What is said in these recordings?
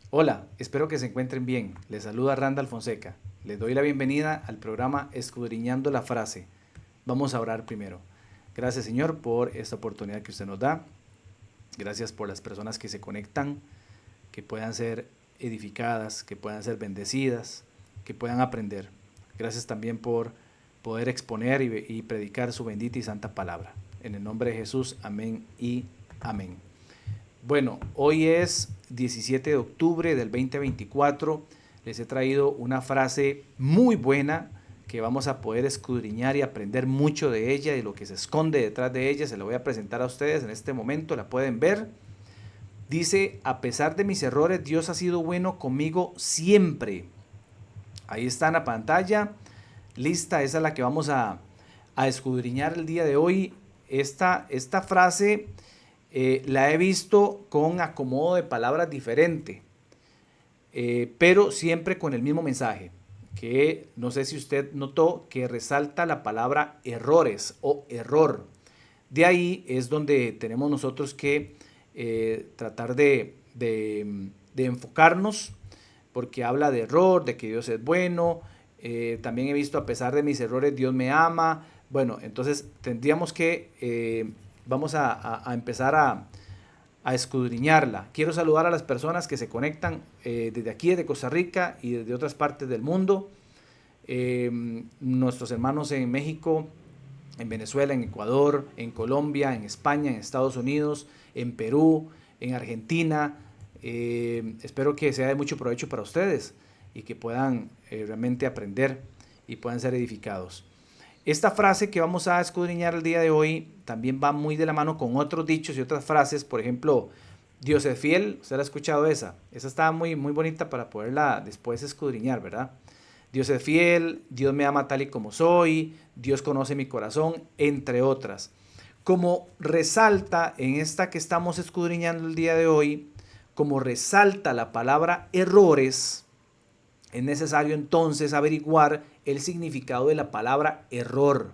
Hola, espero que se encuentren bien. Les saluda Randall Fonseca. Les doy la bienvenida al programa Escudriñando la Frase. Vamos a orar primero. Gracias, Señor, por esta oportunidad que usted nos da. Gracias por las personas que se conectan, que puedan ser edificadas, que puedan ser bendecidas, que puedan aprender. Gracias también por poder exponer y predicar su bendita y santa palabra. En el nombre de Jesús, amén y amén. Bueno, hoy es 17 de octubre del 2024. Les he traído una frase muy buena que vamos a poder escudriñar y aprender mucho de ella y lo que se esconde detrás de ella. Se la voy a presentar a ustedes en este momento, la pueden ver. Dice, a pesar de mis errores, Dios ha sido bueno conmigo siempre. Ahí está en la pantalla. Lista, esa es la que vamos a escudriñar el día de hoy. Esta frase la he visto con acomodo de palabras diferente, pero siempre con el mismo mensaje, que no sé si usted notó que resalta la palabra errores o error. De ahí es donde tenemos nosotros que tratar de enfocarnos, porque habla de error, de que Dios es bueno. También he visto, a pesar de mis errores, Dios me ama. Bueno, entonces tendríamos que, vamos a empezar a escudriñarla. Quiero saludar a las personas que se conectan desde aquí, desde Costa Rica y desde otras partes del mundo. Nuestros hermanos en México, en Venezuela, en Ecuador, en Colombia, en España, en Estados Unidos, en Perú, en Argentina. Espero que sea de mucho provecho para ustedes y que puedan realmente aprender y puedan ser edificados. Esta frase que vamos a escudriñar el día de hoy también va muy de la mano con otros dichos y otras frases. Por ejemplo, Dios es fiel. ¿Usted ha escuchado esa? Esa está muy, muy bonita para poderla después escudriñar, ¿verdad? Dios es fiel, Dios me ama tal y como soy, Dios conoce mi corazón, entre otras. Como resalta en esta que estamos escudriñando el día de hoy, como resalta la palabra errores, es necesario entonces averiguar el significado de la palabra error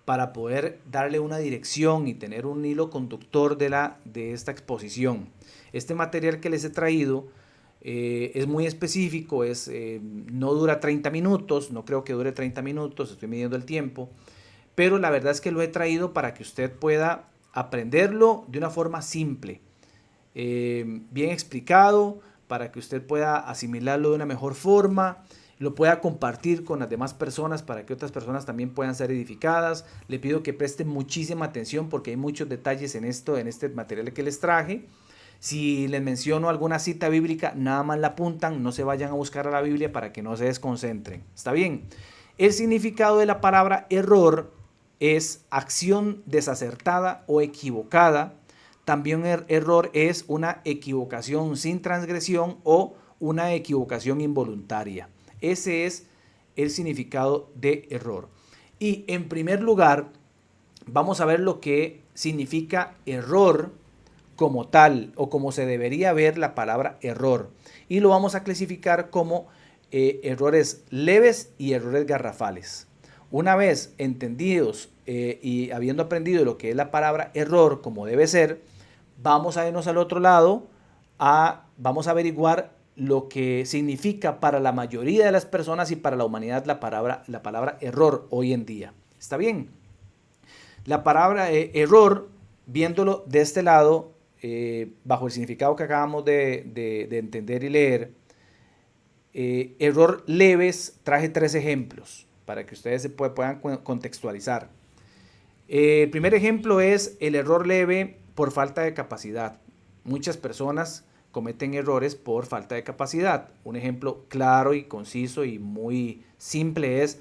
para poder darle una dirección y tener un hilo conductor de esta exposición. Este material que les he traído es muy específico, no dura 30 minutos, no creo que dure 30 minutos, estoy midiendo el tiempo, pero la verdad es que lo he traído para que usted pueda aprenderlo de una forma simple, bien explicado, para que usted pueda asimilarlo de una mejor forma, lo pueda compartir con las demás personas para que otras personas también puedan ser edificadas. Le pido que presten muchísima atención porque hay muchos detalles en este material que les traje. Si les menciono alguna cita bíblica, nada más la apuntan, no se vayan a buscar a la Biblia para que no se desconcentren. ¿Está bien? El significado de la palabra error es acción desacertada o equivocada. También error es una equivocación sin transgresión o una equivocación involuntaria. Ese es el significado de error. Y en primer lugar, vamos a ver lo que significa error como tal o como se debería ver la palabra error. Y lo vamos a clasificar como errores leves y errores garrafales. Una vez entendidos y habiendo aprendido lo que es la palabra error como debe ser, vamos a irnos al otro lado, vamos a averiguar lo que significa para la mayoría de las personas y para la humanidad la palabra error hoy en día. ¿Está bien? La palabra error, viéndolo de este lado, bajo el significado que acabamos de entender y leer, error leves, traje tres ejemplos para que ustedes puedan contextualizar. El primer ejemplo es el error leve por falta de capacidad. Muchas personas cometen errores por falta de capacidad. Un ejemplo claro y conciso y muy simple es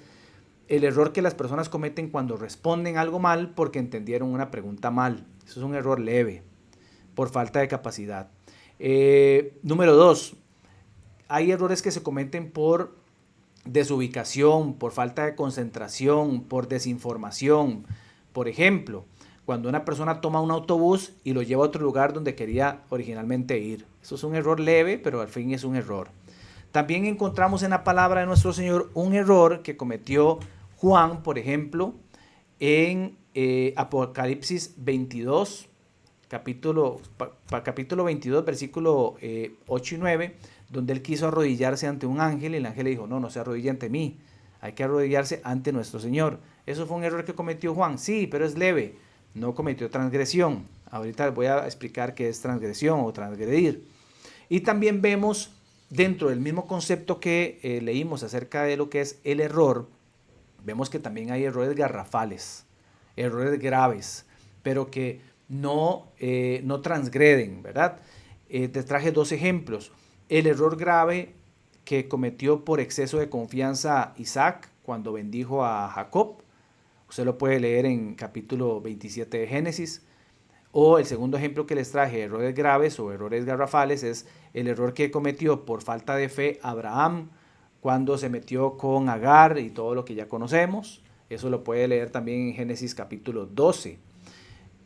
el error que las personas cometen cuando responden algo mal porque entendieron una pregunta mal. Eso es un error leve por falta de capacidad. Número dos, hay errores que se cometen por desubicación, por falta de concentración, por desinformación. Por ejemplo, cuando una persona toma un autobús y lo lleva a otro lugar donde quería originalmente ir. Eso es un error leve, pero al fin es un error. También encontramos en la palabra de nuestro Señor un error que cometió Juan, por ejemplo, en Apocalipsis 22, capítulo 22, versículo 8 y 9, donde él quiso arrodillarse ante un ángel y el ángel le dijo, no, no se arrodille ante mí, hay que arrodillarse ante nuestro Señor. ¿Eso fue un error que cometió Juan? Sí, pero es leve, no cometió transgresión. Ahorita voy a explicar qué es transgresión o transgredir. Y también vemos dentro del mismo concepto que leímos acerca de lo que es el error, vemos que también hay errores garrafales, errores graves, pero que no transgreden, ¿verdad? Te traje dos ejemplos. El error grave que cometió por exceso de confianza Isaac cuando bendijo a Jacob. Usted lo puede leer en capítulo 27 de Génesis. O el segundo ejemplo que les traje, errores graves o errores garrafales, es el error que cometió por falta de fe Abraham cuando se metió con Agar y todo lo que ya conocemos. Eso lo puede leer también en Génesis capítulo 12.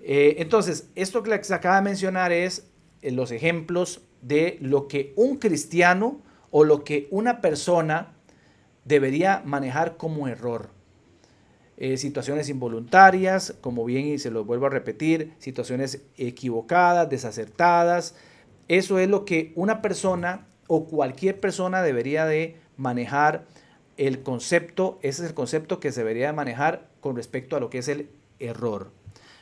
Entonces, esto que les acaba de mencionar es los ejemplos de lo que un cristiano o lo que una persona debería manejar como error. Situaciones involuntarias, como bien y se los vuelvo a repetir, situaciones equivocadas, desacertadas. Eso es lo que una persona o cualquier persona debería de manejar el concepto, ese es el concepto que se debería de manejar con respecto a lo que es el error.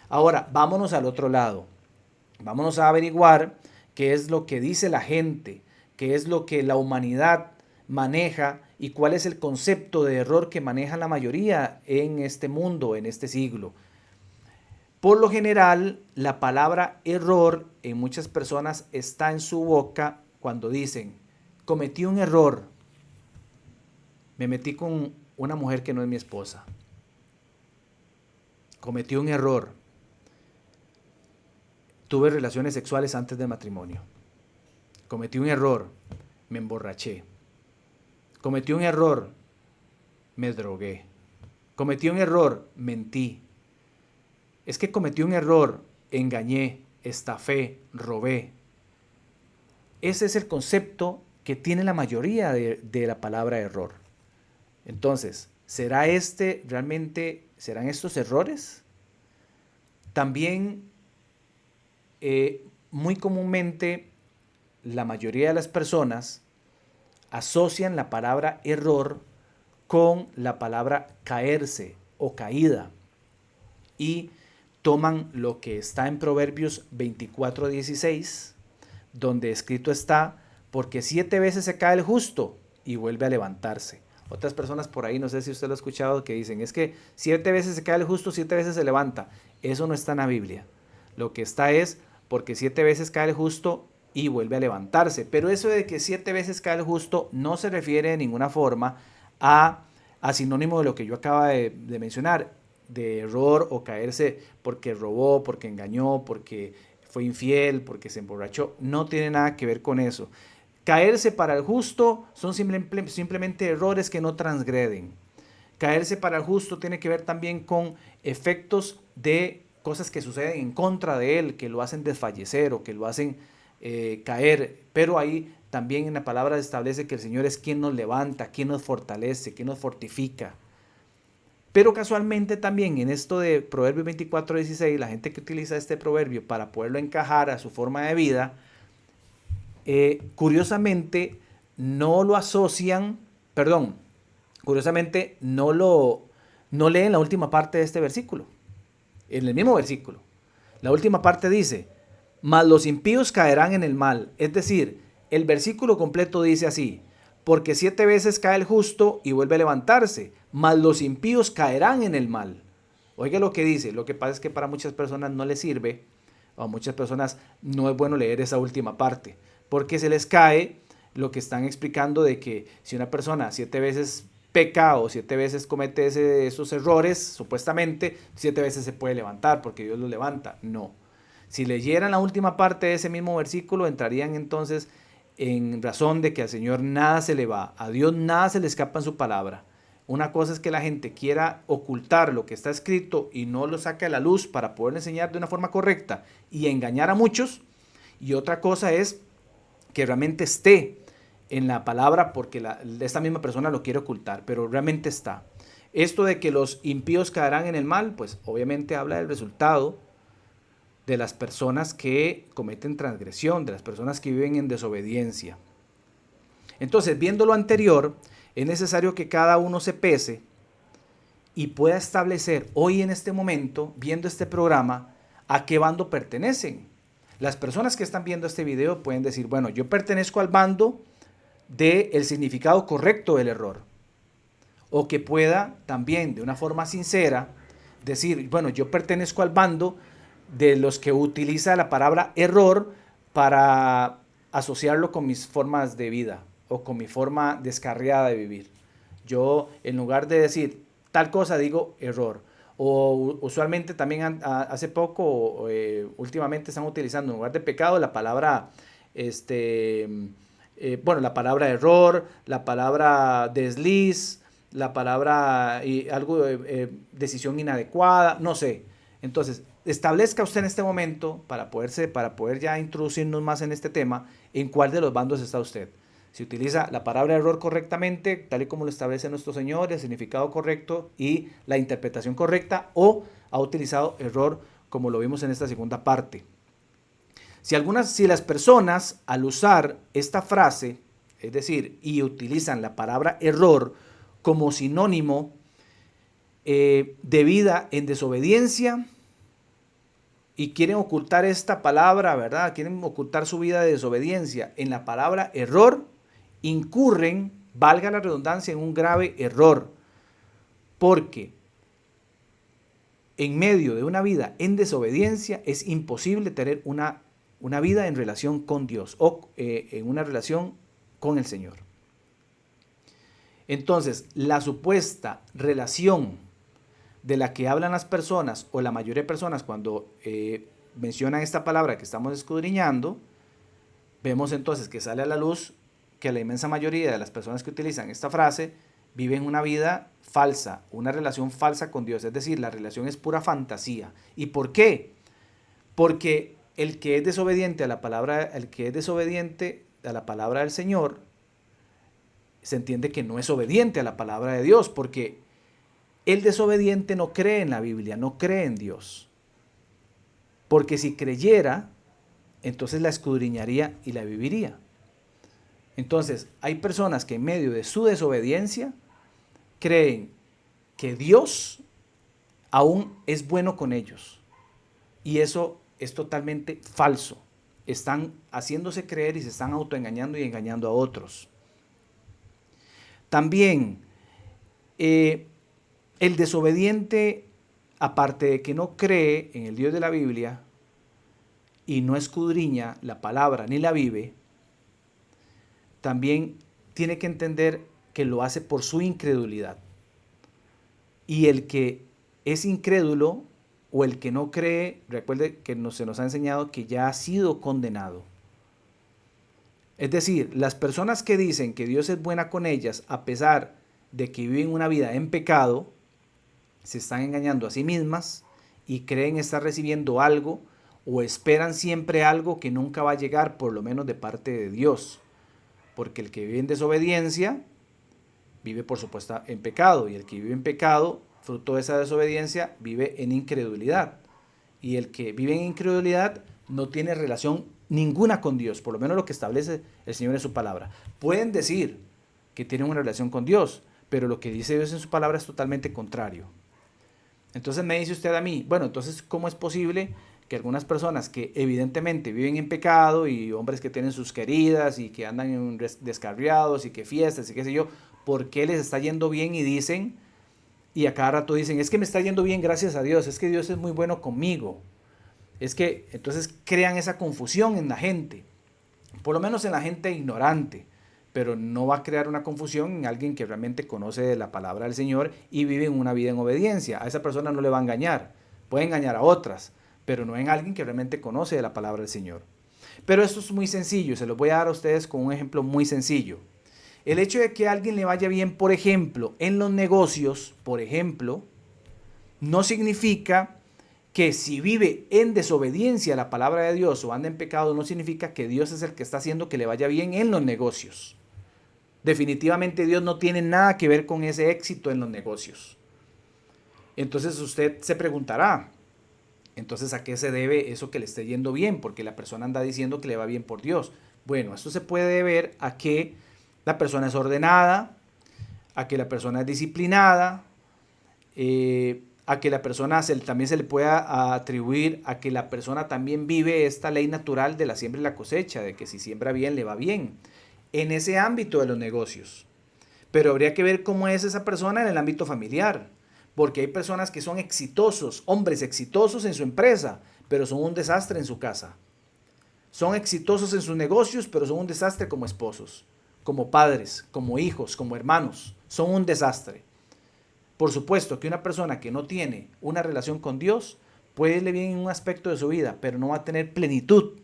Ahora, vámonos al otro lado. Vámonos a averiguar qué es lo que dice la gente, qué es lo que la humanidad maneja y cuál es el concepto de error que maneja la mayoría en este mundo, en este siglo. Por lo general, la palabra error en muchas personas está en su boca cuando dicen, cometí un error, me metí con una mujer que no es mi esposa. Cometí un error, tuve relaciones sexuales antes del matrimonio. Cometí un error, me emborraché. Cometí un error, me drogué. Cometí un error, mentí. Es que cometí un error, engañé, estafé, robé. Ese es el concepto que tiene la mayoría de la palabra error. Entonces, ¿serán estos errores? También, muy comúnmente, la mayoría de las personas asocian la palabra error con la palabra caerse o caída y toman lo que está en Proverbios 24:16, donde escrito está, porque 7 veces se cae el justo y vuelve a levantarse. Otras personas por ahí, no sé si usted lo ha escuchado, que dicen, es que 7 veces se cae el justo, 7 veces se levanta. Eso no está en la Biblia. Lo que está es, porque 7 veces cae el justo y vuelve a levantarse. Pero eso de que 7 veces cae el justo no se refiere de ninguna forma a sinónimo de lo que yo acabo de mencionar, de error o caerse porque robó, porque engañó, porque fue infiel, porque se emborrachó. No tiene nada que ver con eso. Caerse para el justo son simplemente errores que no transgreden. Caerse para el justo tiene que ver también con efectos de cosas que suceden en contra de él, que lo hacen desfallecer o que lo hacen caer. Pero ahí también en la palabra se establece que el Señor es quien nos levanta, quien nos fortalece, quien nos fortifica. Pero casualmente también en esto de Proverbios 24:16, la gente que utiliza este proverbio para poderlo encajar a su forma de vida, curiosamente no lo asocian, curiosamente no leen la última parte de este versículo. En el mismo versículo, la última parte dice, mas los impíos caerán en el mal. Es decir, el versículo completo dice así, porque 7 veces cae el justo y vuelve a levantarse, mas los impíos caerán en el mal. Oiga lo que dice. Lo que pasa es que para muchas personas no les sirve, o a muchas personas no es bueno leer esa última parte, porque se les cae lo que están explicando de que si una persona 7 veces peca o 7 veces comete esos errores, supuestamente 7 veces se puede levantar porque Dios lo levanta. No. Si leyeran la última parte de ese mismo versículo, entrarían entonces en razón de que al Señor nada se le va, a Dios nada se le escapa en su palabra. Una cosa es que la gente quiera ocultar lo que está escrito y no lo saque a la luz para poder enseñar de una forma correcta y engañar a muchos. Y otra cosa es que realmente esté en la palabra porque esta misma persona lo quiere ocultar, pero realmente está. Esto de que los impíos caerán en el mal, pues obviamente habla del resultado de las personas que cometen transgresión, de las personas que viven en desobediencia. Entonces, viendo lo anterior, es necesario que cada uno se pese y pueda establecer hoy en este momento, viendo este programa, a qué bando pertenecen. Las personas que están viendo este video pueden decir, bueno, yo pertenezco al bando del significado correcto del error. O que pueda también, de una forma sincera, decir, bueno, yo pertenezco al bando de los que utiliza la palabra error para asociarlo con mis formas de vida o con mi forma descarriada de vivir. Yo, en lugar de decir tal cosa, digo error. O usualmente también hace poco, últimamente están utilizando en lugar de pecado la palabra, la palabra error, la palabra desliz, la palabra decisión inadecuada, no sé. Entonces, establezca usted en este momento, para poder ya introducirnos más en este tema, en cuál de los bandos está usted. Si utiliza la palabra error correctamente, tal y como lo establece nuestro Señor, el significado correcto y la interpretación correcta, o ha utilizado error como lo vimos en esta segunda parte. Si las personas al usar esta frase, es decir, y utilizan la palabra error como sinónimo de vida en desobediencia y quieren ocultar esta palabra, ¿verdad? Quieren ocultar su vida de desobediencia en la palabra error, incurren, valga la redundancia, en un grave error, porque en medio de una vida en desobediencia es imposible tener una vida en relación con Dios o en una relación con el Señor. Entonces, la supuesta relación de la que hablan las personas o la mayoría de personas cuando mencionan esta palabra que estamos escudriñando, vemos entonces que sale a la luz que la inmensa mayoría de las personas que utilizan esta frase viven una vida falsa, una relación falsa con Dios, es decir, la relación es pura fantasía. ¿Y por qué? Porque el que es desobediente a la palabra, del Señor, se entiende que no es obediente a la palabra de Dios, porque el desobediente no cree en la Biblia, no cree en Dios. Porque si creyera, entonces la escudriñaría y la viviría. Entonces, hay personas que en medio de su desobediencia creen que Dios aún es bueno con ellos. Y eso es totalmente falso. Están haciéndose creer y se están autoengañando y engañando a otros. También, el desobediente, aparte de que no cree en el Dios de la Biblia y no escudriña la palabra ni la vive, también tiene que entender que lo hace por su incredulidad. Y el que es incrédulo o el que no cree, recuerde que se nos ha enseñado que ya ha sido condenado. Es decir, las personas que dicen que Dios es buena con ellas a pesar de que viven una vida en pecado, se están engañando a sí mismas y creen estar recibiendo algo o esperan siempre algo que nunca va a llegar, por lo menos de parte de Dios. Porque el que vive en desobediencia vive por supuesto en pecado, y el que vive en pecado, fruto de esa desobediencia, vive en incredulidad. Y el que vive en incredulidad no tiene relación ninguna con Dios, por lo menos lo que establece el Señor en su palabra. Pueden decir que tienen una relación con Dios, pero lo que dice Dios en su palabra es totalmente contrario. Entonces me dice usted a mí, bueno, entonces ¿cómo es posible que algunas personas que evidentemente viven en pecado y hombres que tienen sus queridas y que andan descarriados y que fiestas y qué sé yo, ¿por qué les está yendo bien y dicen, y a cada rato dicen, es que me está yendo bien gracias a Dios, es que Dios es muy bueno conmigo? Es que entonces crean esa confusión en la gente, por lo menos en la gente ignorante, pero no va a crear una confusión en alguien que realmente conoce la palabra del Señor y vive una vida en obediencia. A esa persona no le va a engañar, puede engañar a otras, pero no en alguien que realmente conoce de la palabra del Señor. Pero esto es muy sencillo, se lo voy a dar a ustedes con un ejemplo muy sencillo. El hecho de que a alguien le vaya bien, por ejemplo, en los negocios, por ejemplo, no significa que si vive en desobediencia a la palabra de Dios o anda en pecado, no significa que Dios es el que está haciendo que le vaya bien en los negocios. Definitivamente Dios no tiene nada que ver con ese éxito en los negocios. Entonces usted se preguntará, Entonces, ¿a qué se debe eso que le esté yendo bien? Porque la persona anda diciendo que le va bien por Dios. Bueno, esto se puede deber a que la persona es ordenada, a que la persona es disciplinada, a que la persona también se le pueda atribuir a que la persona también vive esta ley natural de la siembra y la cosecha, de que si siembra bien, le va bien, en ese ámbito de los negocios. Pero habría que ver cómo es esa persona en el ámbito familiar, porque hay personas que son exitosos, hombres exitosos en su empresa, pero son un desastre en su casa. Son exitosos en sus negocios, pero son un desastre como esposos, como padres, como hijos, como hermanos. Son un desastre. Por supuesto que una persona que no tiene una relación con Dios puede irle bien en un aspecto de su vida, pero no va a tener plenitud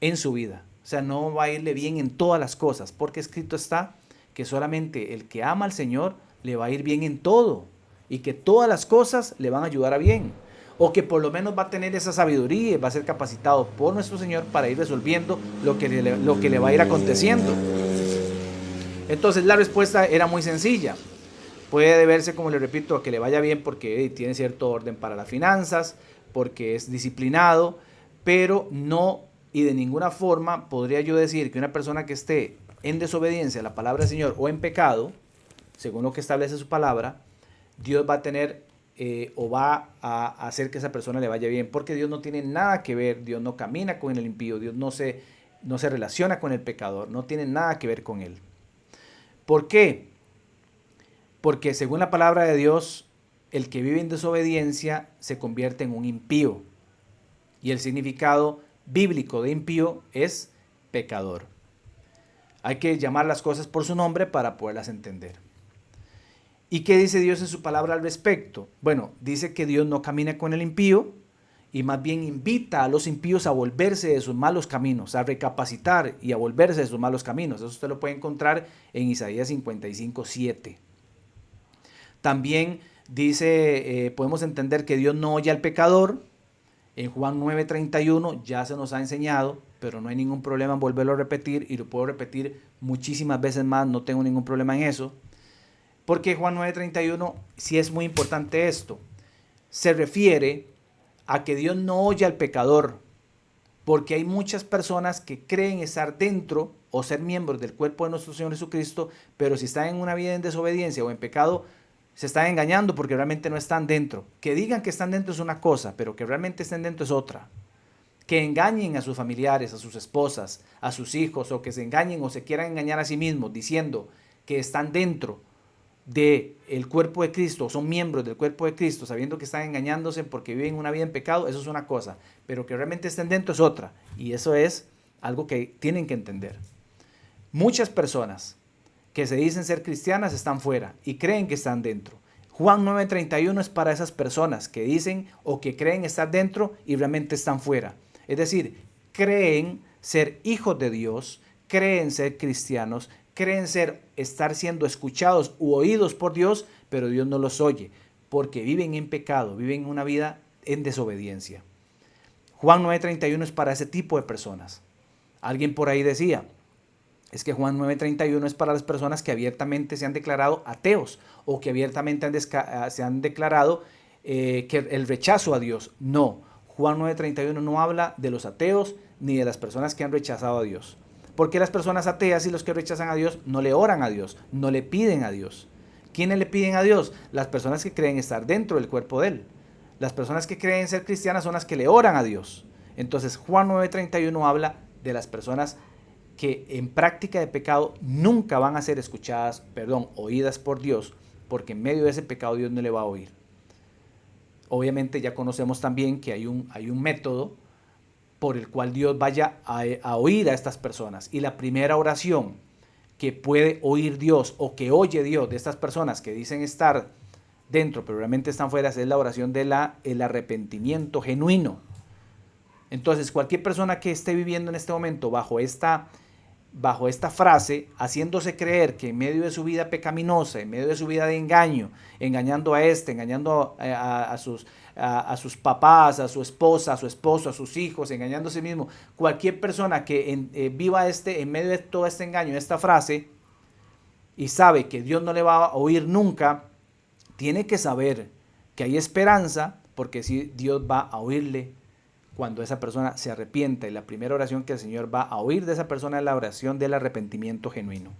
en su vida. O sea, no va a irle bien en todas las cosas, porque escrito está que solamente el que ama al Señor le va a ir bien en todo y que todas las cosas le van a ayudar a bien. O que por lo menos va a tener esa sabiduría y va a ser capacitado por nuestro Señor para ir resolviendo lo que le va a ir aconteciendo. Entonces la respuesta era muy sencilla. Puede deberse, como le repito, a que le vaya bien porque tiene cierto orden para las finanzas, porque es disciplinado, pero no y de ninguna forma podría yo decir que una persona que esté en desobediencia a la palabra del Señor o en pecado, según lo que establece su palabra, Dios va a tener o va a hacer que esa persona le vaya bien, porque Dios no tiene nada que ver, Dios no camina con el impío, Dios no se relaciona con el pecador, no tiene nada que ver con él. ¿Por qué? Porque según la palabra de Dios, el que vive en desobediencia se convierte en un impío. Y el significado bíblico de impío es pecador. Hay que llamar las cosas por su nombre para poderlas entender. ¿Y qué dice Dios en su palabra al respecto? Bueno, dice que Dios no camina con el impío y más bien invita a los impíos a volverse de sus malos caminos, a recapacitar y a volverse de sus malos caminos. Eso usted lo puede encontrar en Isaías 55:7. También dice, podemos entender que Dios no oye al pecador. En Juan 9:31 ya se nos ha enseñado, pero no hay ningún problema en volverlo a repetir y lo puedo repetir muchísimas veces más, no tengo ningún problema en eso. Porque Juan 9:31 sí es muy importante esto. Se refiere a que Dios no oye al pecador, porque hay muchas personas que creen estar dentro o ser miembros del cuerpo de nuestro Señor Jesucristo, pero si están en una vida en desobediencia o en pecado, se están engañando porque realmente no están dentro. Que digan que están dentro es una cosa, pero que realmente estén dentro es otra. Que engañen a sus familiares, a sus esposas, a sus hijos, o que se engañen o se quieran engañar a sí mismos diciendo que están dentro del cuerpo de Cristo, son miembros del cuerpo de Cristo, sabiendo que están engañándose porque viven una vida en pecado, eso es una cosa, pero que realmente estén dentro es otra, y eso es algo que tienen que entender. Muchas personas que se dicen ser cristianas están fuera y creen que están dentro. Juan 9:31 es para esas personas que dicen o que creen estar dentro y realmente están fuera. Es decir, creen ser hijos de Dios, creen ser cristianos, creen estar siendo escuchados u oídos por Dios, pero Dios no los oye, porque viven en pecado, viven una vida en desobediencia. Juan 9:31 es para ese tipo de personas. Alguien por ahí decía, es que Juan 9:31 es para las personas que abiertamente se han declarado ateos o que abiertamente se han declarado que el rechazo a Dios. No, Juan 9:31 no habla de los ateos ni de las personas que han rechazado a Dios. Porque las personas ateas y los que rechazan a Dios no le oran a Dios, no le piden a Dios. ¿Quiénes le piden a Dios? Las personas que creen estar dentro del cuerpo de Él. Las personas que creen ser cristianas son las que le oran a Dios. Entonces Juan 9:31 habla de las personas que en práctica de pecado nunca van a ser oídas por Dios, porque en medio de ese pecado Dios no le va a oír. Obviamente ya conocemos también que hay un método por el cual Dios vaya a oír a estas personas. Y la primera oración que puede oír Dios o que oye Dios de estas personas que dicen estar dentro, pero realmente están fuera, es la oración del arrepentimiento genuino. Entonces, cualquier persona que esté viviendo en este momento bajo esta frase, haciéndose creer que en medio de su vida pecaminosa, en medio de su vida de engaño, engañando engañando a sus papás, a su esposa, a su esposo, a sus hijos, engañando a sí mismo, cualquier persona que viva en medio de todo este engaño, esta frase, y sabe que Dios no le va a oír nunca, tiene que saber que hay esperanza, porque sí, Dios va a oírle cuando esa persona se arrepienta. Y la primera oración que el Señor va a oír de esa persona es la oración del arrepentimiento genuino.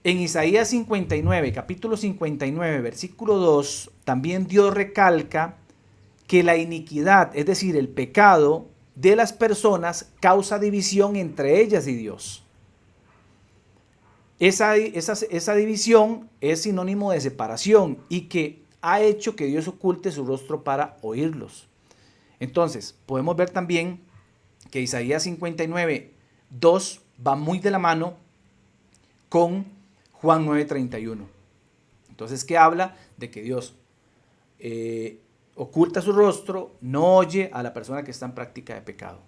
En Isaías 59, capítulo 59, versículo 2, también Dios recalca que la iniquidad, es decir, el pecado de las personas, causa división entre ellas y Dios. Esa división es sinónimo de separación y que ha hecho que Dios oculte su rostro para oírlos. Entonces, podemos ver también que Isaías 59, 2 va muy de la mano con Juan 9:31. Entonces, ¿qué habla? De que Dios oculta su rostro, no oye a la persona que está en práctica de pecado.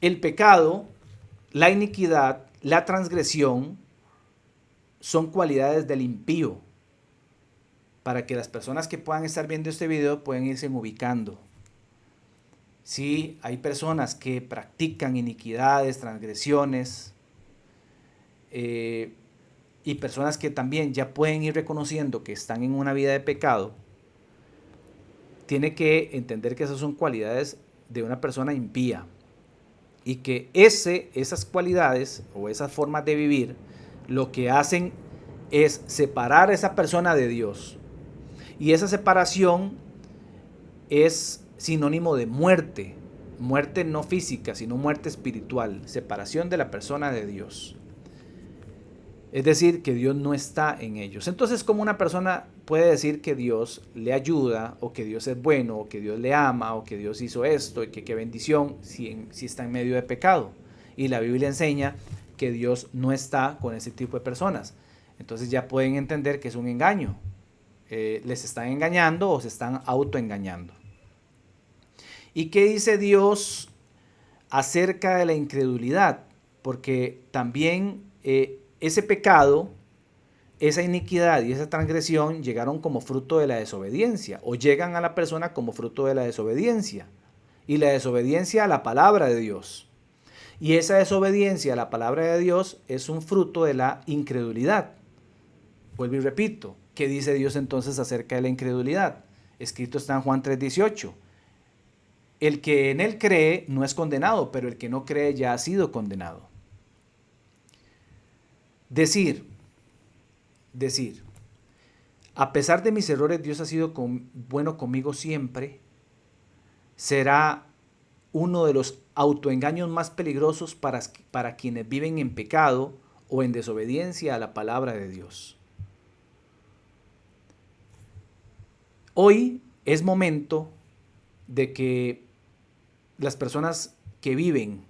El pecado, la iniquidad, la transgresión son cualidades del impío. Para que las personas que puedan estar viendo este video puedan irse ubicando. Sí, hay personas que practican iniquidades, transgresiones, y personas que también ya pueden ir reconociendo que están en una vida de pecado. Tiene que entender que esas son cualidades de una persona impía y que esas cualidades o esas formas de vivir lo que hacen es separar a esa persona de Dios. Y esa separación es sinónimo de muerte, muerte no física, sino muerte espiritual, separación de la persona de Dios. Es decir, que Dios no está en ellos. Entonces, ¿cómo una persona puede decir que Dios le ayuda, o que Dios es bueno, o que Dios le ama, o que Dios hizo esto, y que qué bendición, si está en medio de pecado? Y la Biblia enseña que Dios no está con ese tipo de personas. Entonces ya pueden entender que es un engaño. Les están engañando o se están autoengañando. ¿Y qué dice Dios acerca de la incredulidad? Porque también ese pecado, esa iniquidad y esa transgresión llegaron como fruto de la desobediencia, o llegan a la persona como fruto de la desobediencia, y la desobediencia a la palabra de Dios. Y esa desobediencia a la palabra de Dios es un fruto de la incredulidad. Vuelvo y repito, ¿qué dice Dios entonces acerca de la incredulidad? Escrito está en Juan 3:18. El que en él cree no es condenado, pero el que no cree ya ha sido condenado. Decir, a pesar de mis errores, Dios ha sido bueno conmigo siempre, será uno de los autoengaños más peligrosos para quienes viven en pecado o en desobediencia a la palabra de Dios. Hoy es momento de que las personas que viven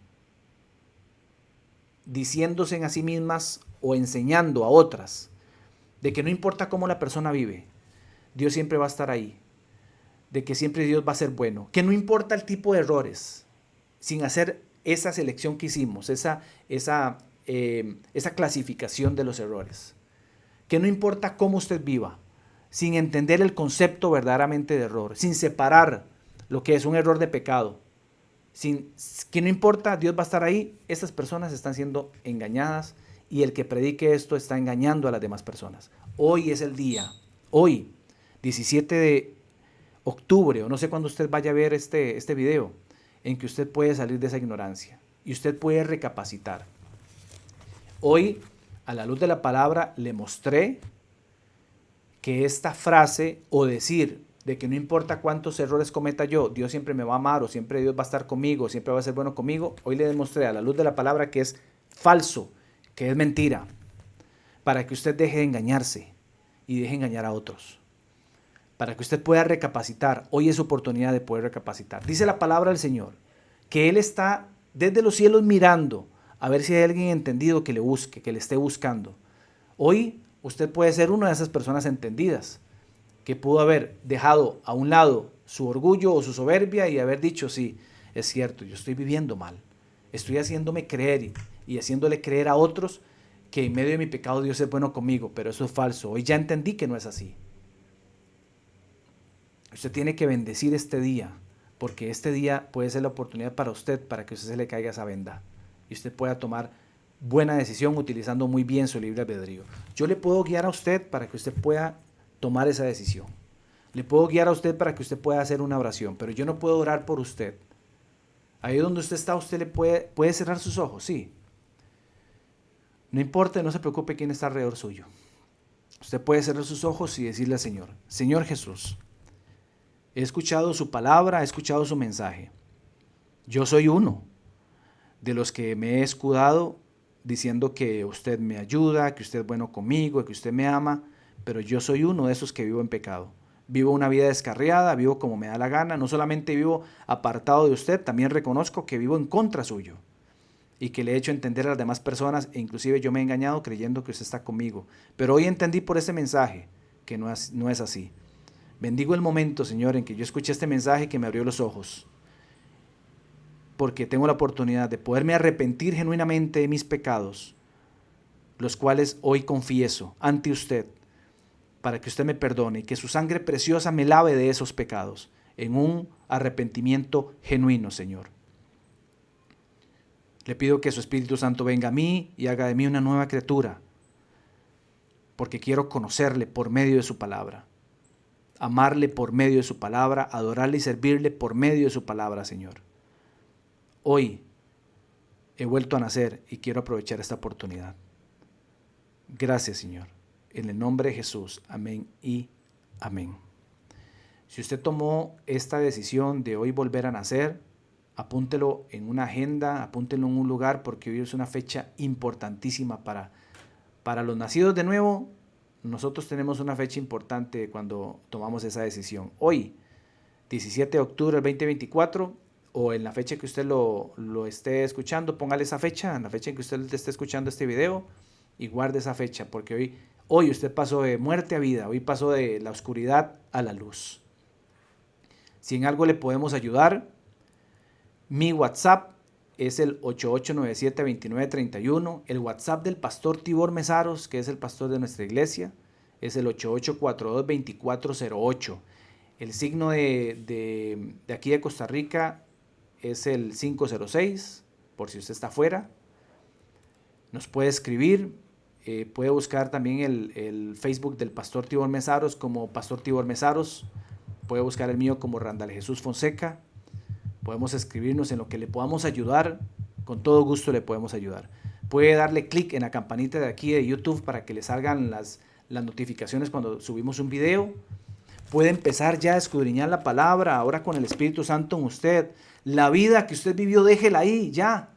diciéndose a sí mismas o enseñando a otras de que no importa cómo la persona vive, Dios siempre va a estar ahí, de que siempre Dios va a ser bueno, que no importa el tipo de errores, sin hacer esa selección que hicimos, esa clasificación de los errores, que no importa cómo usted viva, sin entender el concepto verdaderamente de error, sin separar lo que es un error de pecado, que no importa, Dios va a estar ahí. Estas personas están siendo engañadas y el que predique esto está engañando a las demás personas. Hoy es el día, hoy, 17 de octubre, o no sé cuándo usted vaya a ver este video, en que usted puede salir de esa ignorancia y usted puede recapacitar. Hoy, a la luz de la palabra, le mostré que esta frase o decir de que no importa cuántos errores cometa yo, Dios siempre me va a amar, o siempre Dios va a estar conmigo, o siempre va a ser bueno conmigo, hoy le demostré a la luz de la palabra que es falso, que es mentira, para que usted deje de engañarse y deje de engañar a otros, para que usted pueda recapacitar. Hoy es oportunidad de poder recapacitar. Dice la palabra del Señor que Él está desde los cielos mirando a ver si hay alguien entendido que le busque, que le esté buscando. Hoy usted puede ser una de esas personas entendidas, que pudo haber dejado a un lado su orgullo o su soberbia y haber dicho: sí, es cierto, yo estoy viviendo mal, estoy haciéndome creer y haciéndole creer a otros que en medio de mi pecado Dios es bueno conmigo, pero eso es falso. Hoy ya entendí que no es así. Usted tiene que bendecir este día, porque este día puede ser la oportunidad para usted, para que a usted se le caiga esa venda y usted pueda tomar buena decisión utilizando muy bien su libre albedrío. Yo le puedo guiar a usted para que usted pueda tomar esa decisión. Le puedo guiar a usted para que usted pueda hacer una oración, pero yo no puedo orar por usted. Ahí donde usted está, usted le puede cerrar sus ojos, sí. No importa, no se preocupe quién está alrededor suyo. Usted puede cerrar sus ojos y decirle al Señor, Señor Jesús, he escuchado su palabra, he escuchado su mensaje. Yo soy uno de los que me he escudado diciendo que usted me ayuda, que usted es bueno conmigo, que usted me ama, pero yo soy uno de esos que vivo en pecado. Vivo una vida descarriada, vivo como me da la gana, no solamente vivo apartado de usted, también reconozco que vivo en contra suyo y que le he hecho entender a las demás personas, e inclusive yo me he engañado creyendo que usted está conmigo. Pero hoy entendí por este mensaje que no es así. Bendigo el momento, Señor, en que yo escuché este mensaje que me abrió los ojos, porque tengo la oportunidad de poderme arrepentir genuinamente de mis pecados, los cuales hoy confieso ante usted, para que usted me perdone y que su sangre preciosa me lave de esos pecados, en un arrepentimiento genuino, Señor. Le pido que su Espíritu Santo venga a mí y haga de mí una nueva criatura, porque quiero conocerle por medio de su palabra, amarle por medio de su palabra, adorarle y servirle por medio de su palabra, Señor. Hoy he vuelto a nacer y quiero aprovechar esta oportunidad. Gracias, Señor. En el nombre de Jesús. Amén y amén. Si usted tomó esta decisión de hoy volver a nacer, apúntelo en una agenda, apúntelo en un lugar, porque hoy es una fecha importantísima para los nacidos de nuevo. Nosotros tenemos una fecha importante cuando tomamos esa decisión. Hoy, 17 de octubre del 2024, o en la fecha que usted lo esté escuchando, póngale esa fecha, en la fecha en que usted esté escuchando este video, y guarde esa fecha, porque hoy usted pasó de muerte a vida, hoy pasó de la oscuridad a la luz. Si en algo le podemos ayudar, mi WhatsApp es el 8897-2931, el WhatsApp del pastor Tibor Mezaros, que es el pastor de nuestra iglesia, es el 8842-2408. El signo de aquí de Costa Rica es el 506, por si usted está afuera. Nos puede escribir, puede buscar también el Facebook del pastor Tibor Mezaros como Pastor Tibor Mezaros, puede buscar el mío como Randall Jesús Fonseca. Podemos escribirnos en lo que le podamos ayudar, con todo gusto le podemos ayudar. Puede darle clic en la campanita de aquí de YouTube para que le salgan las notificaciones cuando subimos un video. Puede empezar ya a escudriñar la palabra, ahora con el Espíritu Santo en usted. La vida que usted vivió, déjela ahí, ya.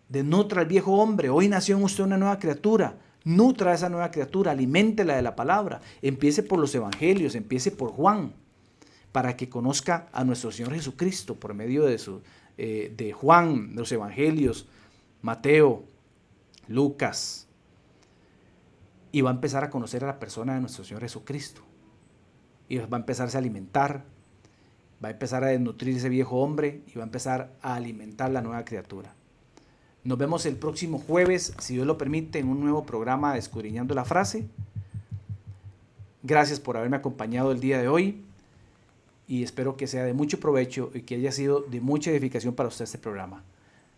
Denutra al viejo hombre, hoy nació en usted una nueva criatura. Nutra a esa nueva criatura, aliméntela de la palabra. Empiece por los evangelios, empiece por Juan, para que conozca a nuestro Señor Jesucristo por medio de Juan, los evangelios, Mateo, Lucas, y va a empezar a conocer a la persona de nuestro Señor Jesucristo, y va a empezarse a alimentar, va a empezar a desnutrir ese viejo hombre, y va a empezar a alimentar la nueva criatura. Nos vemos el próximo jueves, si Dios lo permite, en un nuevo programa de Escudriñando la Frase. Gracias por haberme acompañado el día de hoy, y espero que sea de mucho provecho y que haya sido de mucha edificación para usted este programa.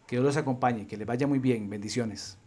Que Dios los acompañe, que les vaya muy bien. Bendiciones.